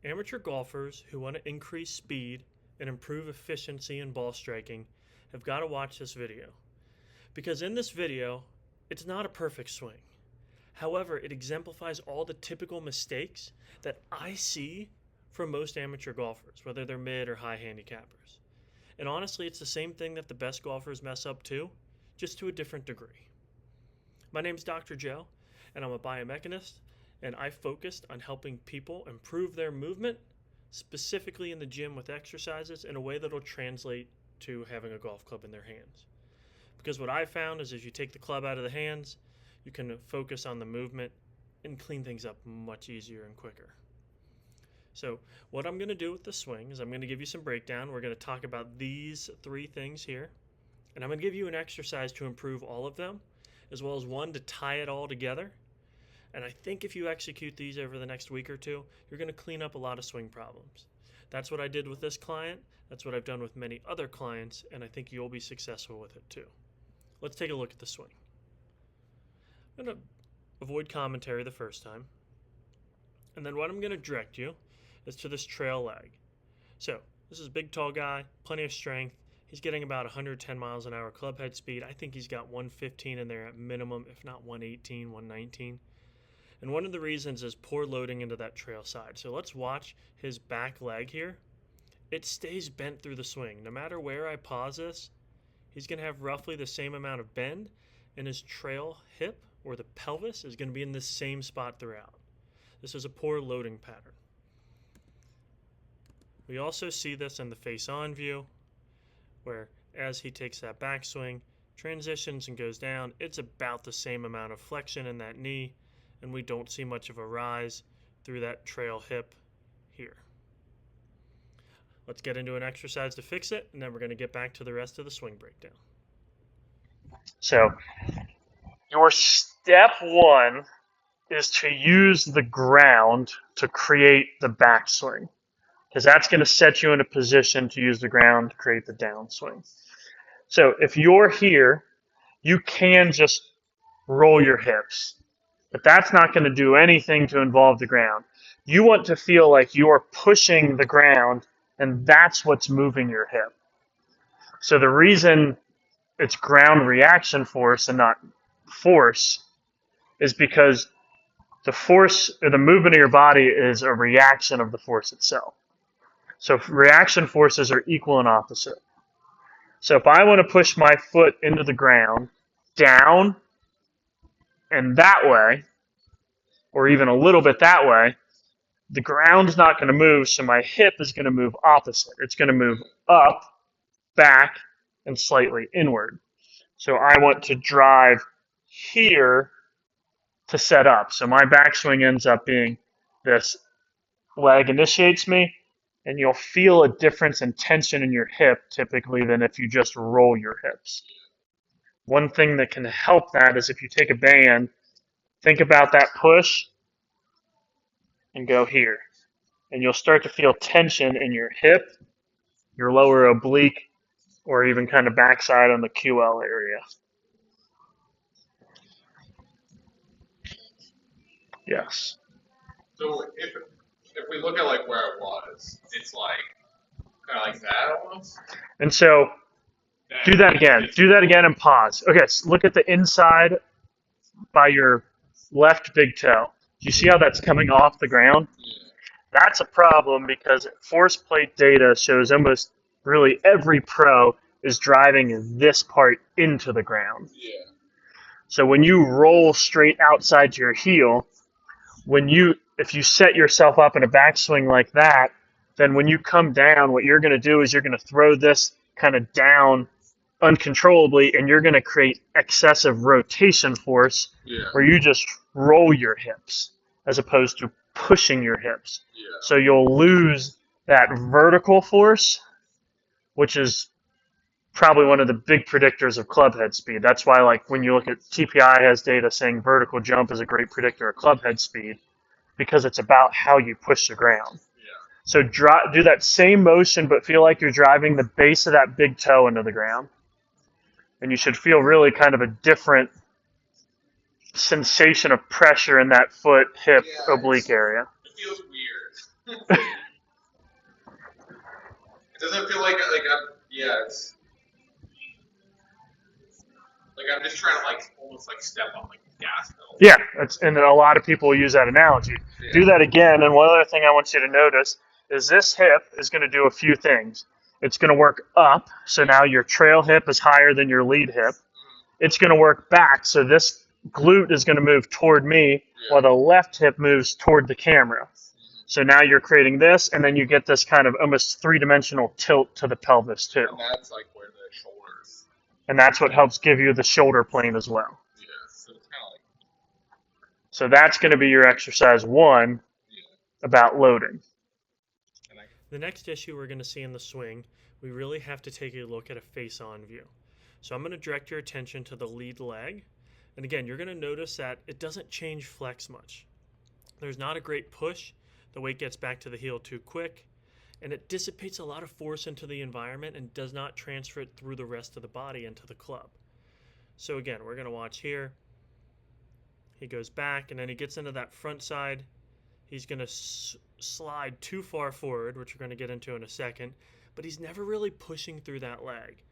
Amateur golfers who want to increase speed and improve efficiency in ball striking have got to watch this video. Because in this video, it's not a perfect swing. However, it exemplifies all the typical mistakes that I see from most amateur golfers, whether they're mid or high handicappers. And honestly, it's the same thing that the best golfers mess up too, just to a different degree. My name's Dr. Joe, and I'm a biomechanist, and I focused on helping people improve their movement, specifically in the gym with exercises, in a way that'll translate to having a golf club in their hands. Because what I found is if you take the club out of the hands, you can focus on the movement and clean things up much easier and quicker. So what I'm going to do with the swing is I'm going to give you some breakdown. We're going to talk about these 3 things here, and I'm going to give you an exercise to improve all of them, as well as one to tie it all together. And I think if you execute these over the next week or 2, you're going to clean up a lot of swing problems. That's what I did with this client. That's what I've done with many other clients, and I think you'll be successful with it too. Let's take a look at the swing. I'm going to avoid commentary the first time. And then what I'm going to direct you is to this trail leg. So this is a big, tall guy, plenty of strength. He's getting about 110 miles an hour club head speed. I think he's got 115 in there at minimum, if not 118, 119. And one of the reasons is poor loading into that trail side. So let's watch his back leg here. It stays bent through the swing. No matter where I pause this, he's going to have roughly the same amount of bend, and his trail hip, or the pelvis, is going to be in the same spot throughout. This is a poor loading pattern. We also see this in the face-on view, where as he takes that backswing, transitions and goes down, it's about the same amount of flexion in that knee, and we don't see much of a rise through that trail hip here. Let's get into an exercise to fix it, and then we're going to get back to the rest of the swing breakdown. So, your step 1 is to use the ground to create the backswing, because that's going to set you in a position to use the ground to create the downswing. So, if you're here, you can just roll your hips. But that's not going to do anything to involve the ground. You want to feel like you're pushing the ground, and that's what's moving your hip. So the reason it's ground reaction force and not force is because the force or the movement of your body is a reaction of the force itself. So reaction forces are equal and opposite. So if I want to push my foot into the ground, down, and that way, or even a little bit that way, the ground's not going to move, so my hip is going to move opposite. It's going to move up, back, and slightly inward. So I want to drive here to set up. So my backswing ends up being this leg initiates me, and you'll feel a difference in tension in your hip typically than if you just roll your hips. One thing that can help that is if you take a band, think about that push and go here. And you'll start to feel tension in your hip, your lower oblique, or even kind of backside on the QL area. Yes. So if we look at like where it was, it's like kind of like that almost. And so do that again. Do that again and pause. Okay, so look at the inside by your left big toe. Do you see how that's coming off the ground? Yeah. That's a problem because force plate data shows almost really every pro is driving this part into the ground. Yeah. So when you roll straight outside to your heel, if you set yourself up in a backswing like that, then when you come down, what you're going to do is you're going to throw this kind of down uncontrollably, and you're going to create excessive rotation force where you just roll your hips as opposed to pushing your hips. Yeah. So you'll lose that vertical force, which is probably one of the big predictors of club head speed. That's why, like, when you look at TPI has data saying vertical jump is a great predictor of club head speed, because it's about how you push the ground. Yeah. So do that same motion, but feel like you're driving the base of that big toe into the ground. And you should feel really kind of a different sensation of pressure in that foot, hip, oblique area. It feels weird. it's like I'm just trying to like almost like step on like the gas pedal. Yeah, and a lot of people use that analogy. Yeah. Do that again, and one other thing I want you to notice is this hip is going to do a few things. It's going to work up, so now your trail hip is higher than your lead hip. It's going to work back, so this glute is going to move toward me, while the left hip moves toward the camera. So now you're creating this, and then you get this kind of almost three-dimensional tilt to the pelvis too. And that's like where the shoulders. And that's what helps give you the shoulder plane as well. Yeah, so it's kind of like. So that's going to be your exercise 1 about loading. The next issue we're going to see in the swing, we really have to take a look at a face-on view. So I'm going to direct your attention to the lead leg. And again, you're going to notice that it doesn't change flex much. There's not a great push. The weight gets back to the heel too quick. And it dissipates a lot of force into the environment and does not transfer it through the rest of the body into the club. So again, we're going to watch here. He goes back, and then he gets into that front side. He's going to slide too far forward, which we're going to get into in a second. But he's never really pushing through that leg.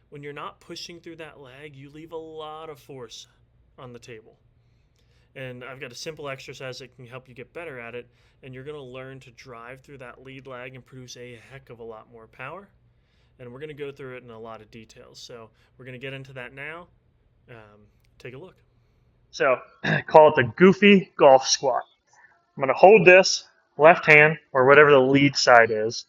When you're not pushing through that leg, you leave a lot of force on the table. And I've got a simple exercise that can help you get better at it, and you're going to learn to drive through that lead leg and produce a heck of a lot more power. And we're going to go through it in a lot of details. So we're going to get into that now. Take a look. So call it the goofy golf squat. I'm going to hold this left hand, or whatever the lead side is,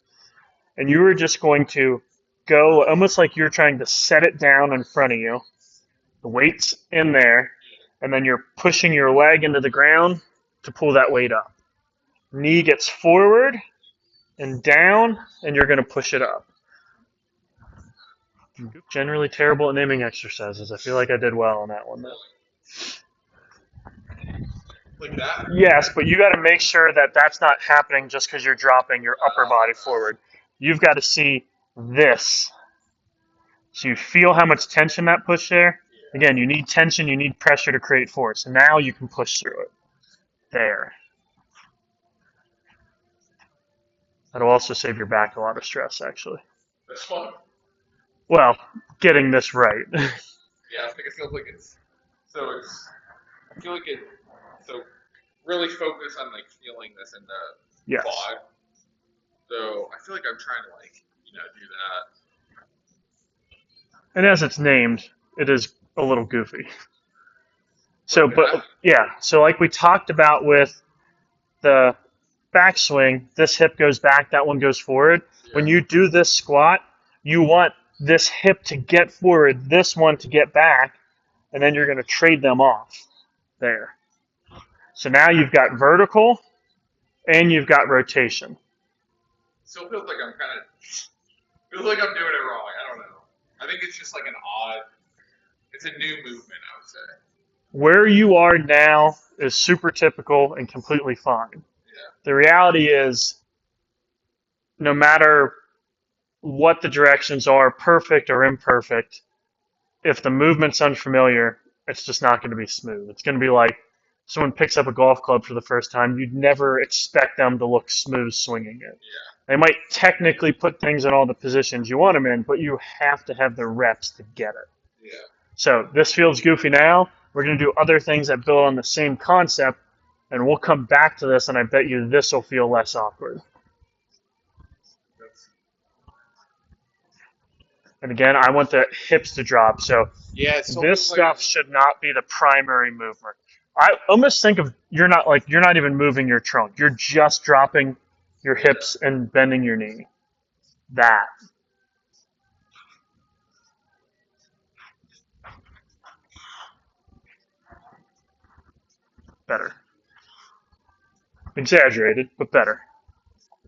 and you are just going to go almost like you're trying to set it down in front of you. The weight's in there, and then you're pushing your leg into the ground to pull that weight up. Knee gets forward and down, and you're going to push it up. I'm generally terrible at naming exercises. I feel like I did well on that one, though. Like that? Yes, but you got to make sure that that's not happening just because you're dropping your upper body forward. You've got to see this. So you feel how much tension that pushed there. Again, you need tension, you need pressure to create force. And now you can push through it. There. That'll also save your back a lot of stress, actually. This one? Well, getting this right. Yeah, I think it feels like it's. So it's. I feel like it. So really focus on like feeling this in the quad. So I feel like I'm trying to like do that. And as it's named, it is a little goofy. So, but yeah, so like we talked about with the backswing, this hip goes back, that one goes forward. Yeah. When you do this squat, you want this hip to get forward, this one to get back, and then you're going to trade them off there. So now you've got vertical and you've got rotation. Still feels like I'm feels like I'm doing it wrong. I don't know. I think it's just like an odd, it's a new movement, I would say. Where you are now is super typical and completely fine. Yeah. The reality is, no matter what the directions are, perfect or imperfect, if the movement's unfamiliar, it's just not going to be smooth. It's going to be like someone picks up a golf club for the first time. You'd never expect them to look smooth swinging it. Yeah. They might technically put things in all the positions you want them in, but you have to have the reps to get it. Yeah. So this feels goofy now. We're going to do other things that build on the same concept, and we'll come back to this, and I bet you this will feel less awkward. And again, I want the hips to drop. So this stuff should not be the primary movement. I almost think of you're not even moving your trunk. You're just dropping your hips and bending your knee. That. Better. Exaggerated, but better.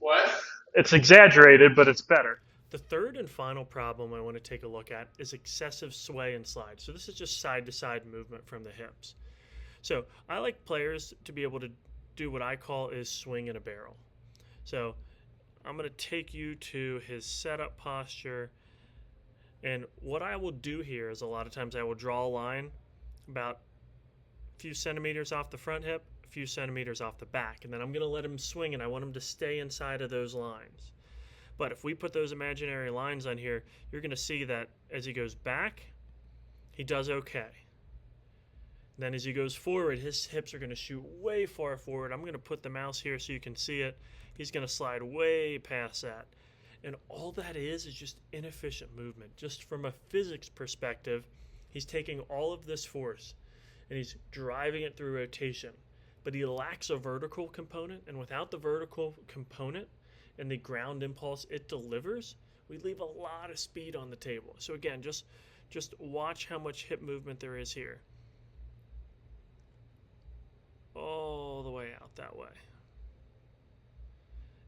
What? It's exaggerated, but it's better. The third and final problem I want to take a look at is excessive sway and slide. So this is just side-to-side movement from the hips. So I like players to be able to do what I call is swing in a barrel. So I'm going to take you to his setup posture. And what I will do here is a lot of times I will draw a line about a few centimeters off the front hip, a few centimeters off the back. And then I'm going to let him swing, and I want him to stay inside of those lines. But if we put those imaginary lines on here, you're going to see that as he goes back, he does okay. Then as he goes forward, his hips are going to shoot way far forward. I'm going to put the mouse here so you can see it. He's going to slide way past that. And all that is just inefficient movement. Just from a physics perspective, he's taking all of this force and he's driving it through rotation. But he lacks a vertical component, and without the vertical component and the ground impulse it delivers, we leave a lot of speed on the table. So again, just watch how much hip movement there is here. All the way out that way.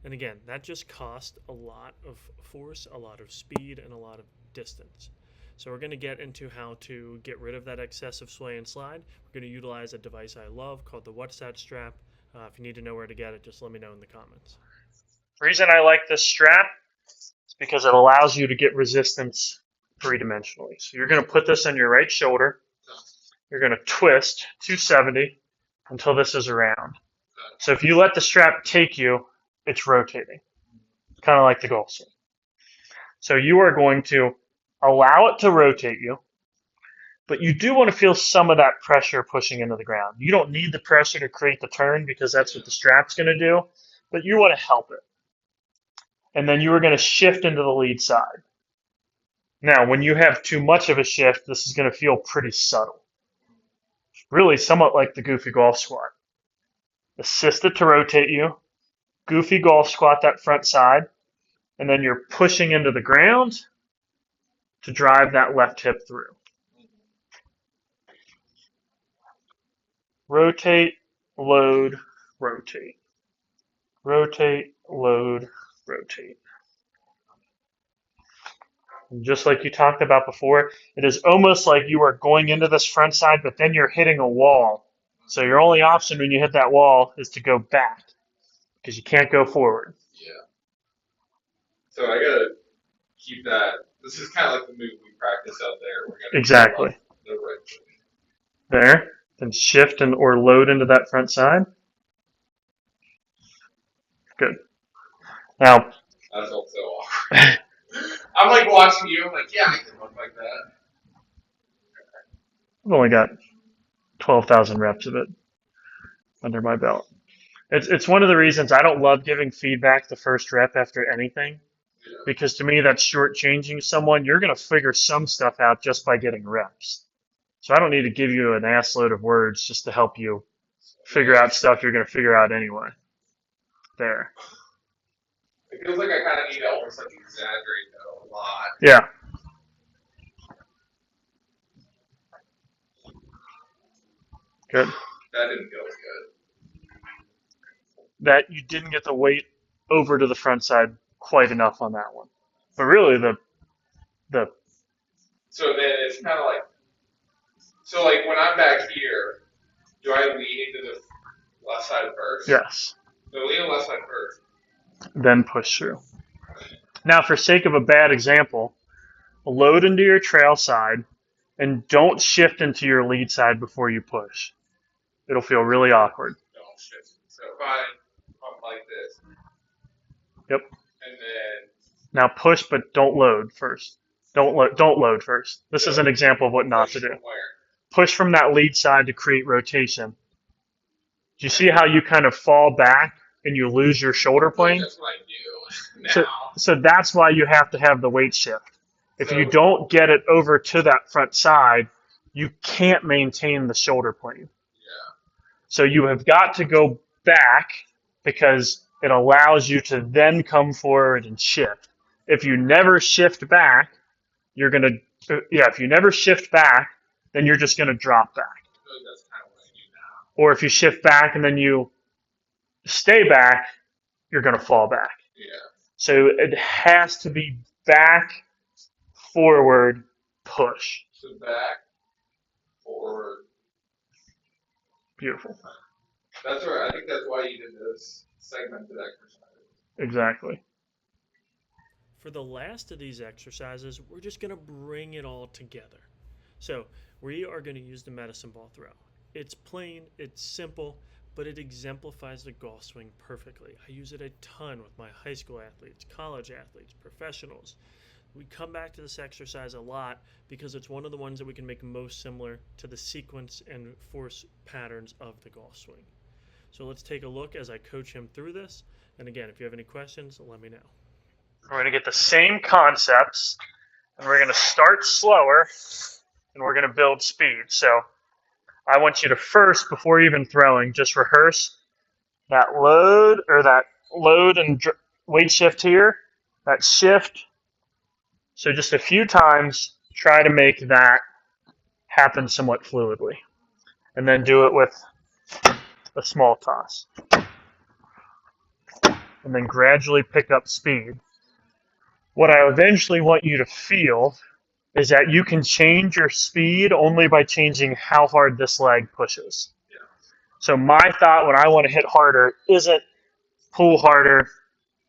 And again, that just cost a lot of force, a lot of speed, and a lot of distance. So we're going to get into how to get rid of that excessive sway and slide. We're going to utilize a device I love called the What's That strap. If you need to know where to get it, just let me know in the comments. The reason I like this strap is because it allows you to get resistance three-dimensionally. So you're going to put this on your right shoulder. You're going to twist 270 until this is around. So if you let the strap take you, it's rotating, kind of like the golf swing. So you are going to allow it to rotate you, but you do want to feel some of that pressure pushing into the ground. You don't need the pressure to create the turn because that's what the strap's going to do, but you want to help it. And then you are going to shift into the lead side. Now, when you have too much of a shift, this is going to feel pretty subtle. Really somewhat like the goofy golf squat. Assist it to rotate you, goofy golf squat that front side, and then you're pushing into the ground to drive that left hip through. Rotate, load, rotate. Rotate, load, rotate. And just like you talked about before, it is almost like you are going into this front side, but then you're hitting a wall. So your only option when you hit that wall is to go back because you can't go forward. Yeah. So I gotta keep that. This is kind of like the move we practice out there. We're gonna exactly. The right foot. There. Then shift and or load into that front side. Good. Now. That felt so awkward. I'm like watching you. I'm like, yeah, I can look like that. I've only got 12,000 reps of it under my belt. It's one of the reasons I don't love giving feedback the first rep after anything, because to me that's shortchanging someone. You're going to figure some stuff out just by getting reps. So I don't need to give you an ass load of words just to help you figure out stuff you're going to figure out anyway. There. It feels like I kind of need to almost like exaggerate that a lot. Yeah. Good. That didn't go as good. That you didn't get the weight over to the front side quite enough on that one. But really the So then it's kind of like, so like when I'm back here, do I lean into the left side first? Yes. So lean on the left side first. Then push through. Now, for sake of a bad example, load into your trail side and don't shift into your lead side before you push. It'll feel really awkward. Don't shift. So if I pump like this. Yep. And then. Now push, but don't load first. Don't load first. This is an example of what not to do. From where? Push from that lead side to create rotation. Do you see how you kind of fall back and you lose your shoulder plane? That's what I do now. So that's why you have to have the weight shift. If you don't get it over to that front side, you can't maintain the shoulder plane. Yeah. So you have got to go back because it allows you to then come forward and shift. If you never shift back, if you never shift back, then you're just going to drop back. I feel like that's kind of what I do now. Or if you shift back and then you stay back, you're going to fall back. Yeah. So it has to be back, forward, push. So back, forward. Beautiful. That's right. I think that's why you did this segmented exercise. Exactly. For the last of these exercises, we're just going to bring it all together. So we are going to use the medicine ball throw. It's plain, it's simple, but it exemplifies the golf swing perfectly. I use it a ton with my high school athletes, college athletes, professionals. We come back to this exercise a lot because it's one of the ones that we can make most similar to the sequence and force patterns of the golf swing. So let's take a look as I coach him through this. And again, if you have any questions, let me know. We're going to get the same concepts, and we're going to start slower, and we're going to build speed. So I want you to first, before even throwing, just rehearse that load and weight shift here, that shift. So just a few times, try to make that happen somewhat fluidly. And then do it with a small toss. And then gradually pick up speed. What I eventually want you to feel is that you can change your speed only by changing how hard this leg pushes. So my thought when I want to hit harder isn't pull harder,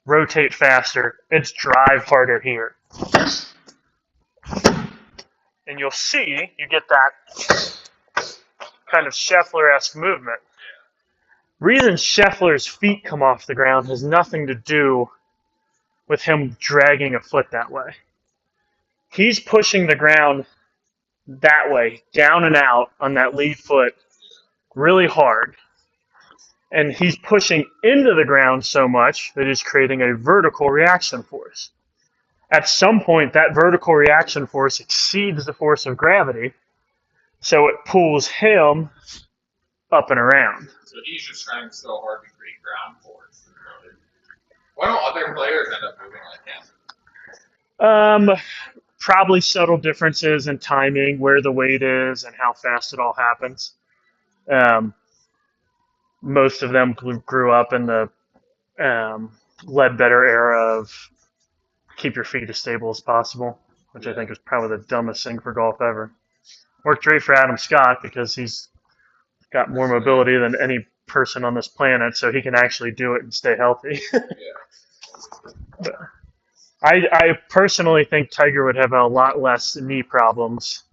rotate faster, it's drive harder here. And you'll see you get that kind of Scheffler-esque movement. Reason Scheffler's feet come off the ground has nothing to do with him dragging a foot that way. He's pushing the ground that way, down and out on that lead foot really hard. And he's pushing into the ground so much that he's creating a vertical reaction force. At some point, that vertical reaction force exceeds the force of gravity, so it pulls him up and around. So he's just trying so hard to create ground force. Really. Why don't other players end up moving like him? Probably subtle differences in timing, where the weight is, and how fast it all happens. Most of them grew up in the Ledbetter era of keep your feet as stable as possible, which I think is probably the dumbest thing for golf ever. Worked great for Adam Scott because he's got more mobility than any person on this planet, so he can actually do it and stay healthy. But I personally think Tiger would have a lot less knee problems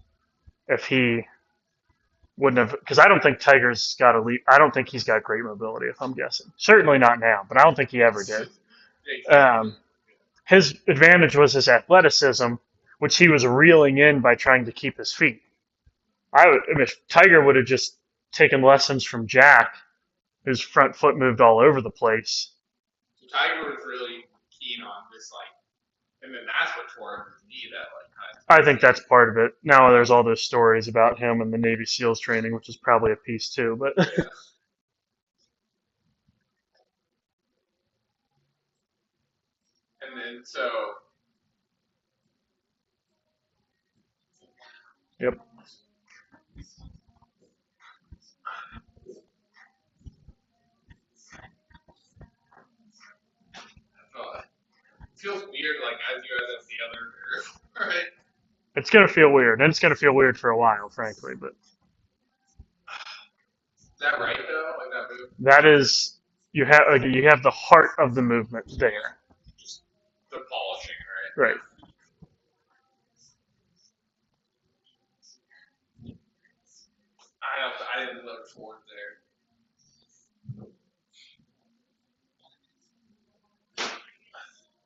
if he wouldn't have, because I don't think Tiger's got I don't think he's got great mobility, if I'm guessing. Certainly not now, but I don't think he ever did. His advantage was his athleticism, which he was reeling in by trying to keep his feet. If Tiger would have just taken lessons from Jack, whose front foot moved all over the place. So Tiger was really keen on this, and then that's what tore up his knee. I think that's part of it. Now there's all those stories about him and the Navy SEALs training, which is probably a piece too. But yeah. And then so. Yep. Feels weird, as you as the other, right? It's gonna feel weird, and it's gonna feel weird for a while, frankly. But is that right though? That move? That is, you have the heart of the movement there. Just the polishing, right? Right. I didn't look forward there.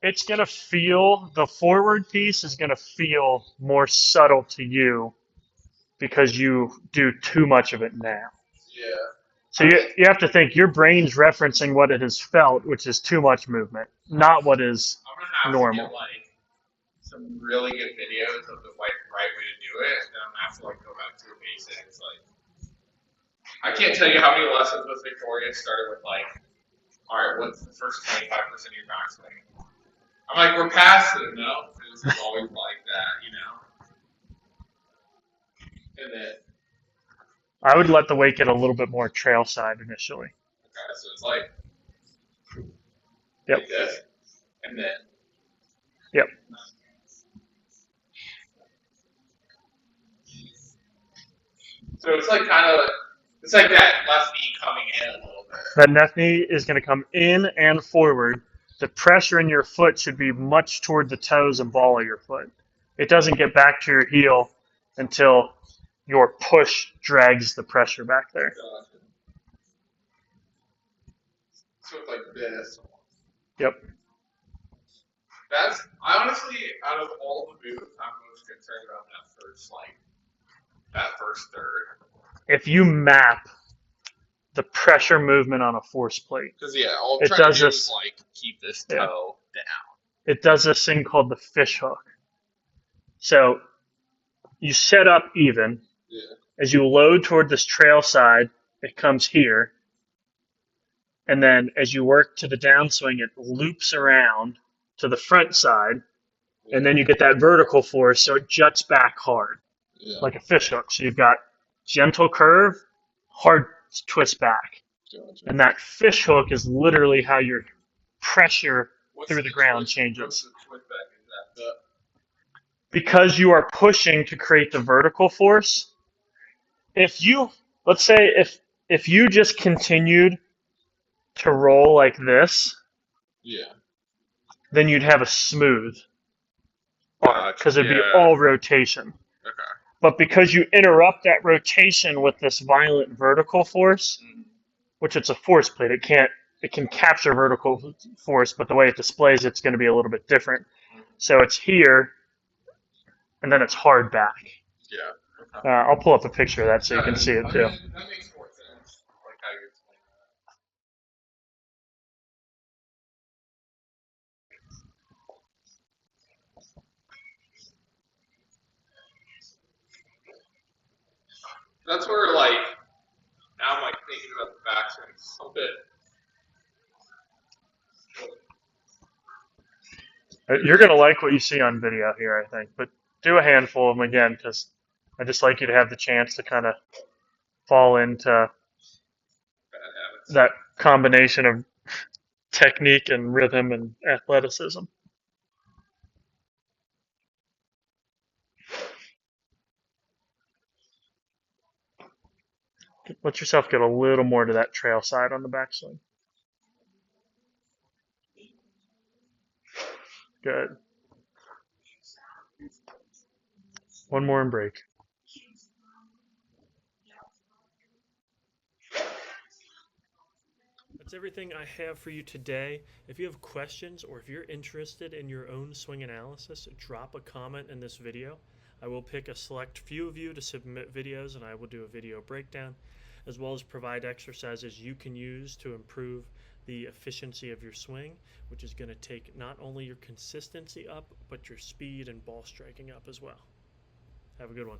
It's going to feel, the forward piece is going to feel more subtle to you because you do too much of it now. Yeah. So you have to think your brain's referencing what it has felt, which is too much movement, not what is normal. I'm going to have to get some really good videos of the right way to do it, and then I'm going to have to go back to the basics. I can't tell you how many lessons with Victoria started with all right, what's the first 25% of your backswing? I'm we're past it, no? It was just always like that, And then I would let the weight get a little bit more trail side initially. Okay, so it's yep. This, and then. Yep. So it's it's like that left knee coming in a little bit. That left knee is going to come in and forward. The pressure in your foot should be much toward the toes and ball of your foot. It doesn't get back to your heel until your push drags the pressure back there. So it's like this. Yep. I honestly, out of all the moves, I'm most concerned about that first third. If you map the pressure movement on a force plate, because all I'm trying to do is keep this toe down. It does this thing called the fish hook. So you set up even. Yeah. As you load toward this trail side, it comes here. And then as you work to the downswing, it loops around to the front side. Yeah. And then you get that vertical force, so it juts back hard, like a fish hook. So you've got gentle curve, hard twist back. Gotcha. And that fish hook is literally how your pressure through the ground changes. What's the twist back? Is that because you are pushing to create the vertical force. If you, let's say, if you just continued to roll like this, then you'd have a smooth arc because it'd be all rotation. Okay. But because you interrupt that rotation with this violent vertical force, which it's a force plate, it can capture vertical force, but the way it displays it's going to be a little bit different. So it's here, and then it's hard back. Yeah. Okay. I'll pull up a picture of that so you can see it too. That makes more sense, like how you explain that. That's where, now I'm thinking about the backswing a bit. You're going to like what you see on video here, I think, but do a handful of them again because I just like you to have the chance to kind of fall into that combination of technique and rhythm and athleticism. Let yourself get a little more to that trail side on the backswing. Good. One more and break. That's everything I have for you today. If you have questions or if you're interested in your own swing analysis, drop a comment in this video. I will pick a select few of you to submit videos and I will do a video breakdown, as well as provide exercises you can use to improve the efficiency of your swing, which is going to take not only your consistency up, but your speed and ball striking up as well. Have a good one.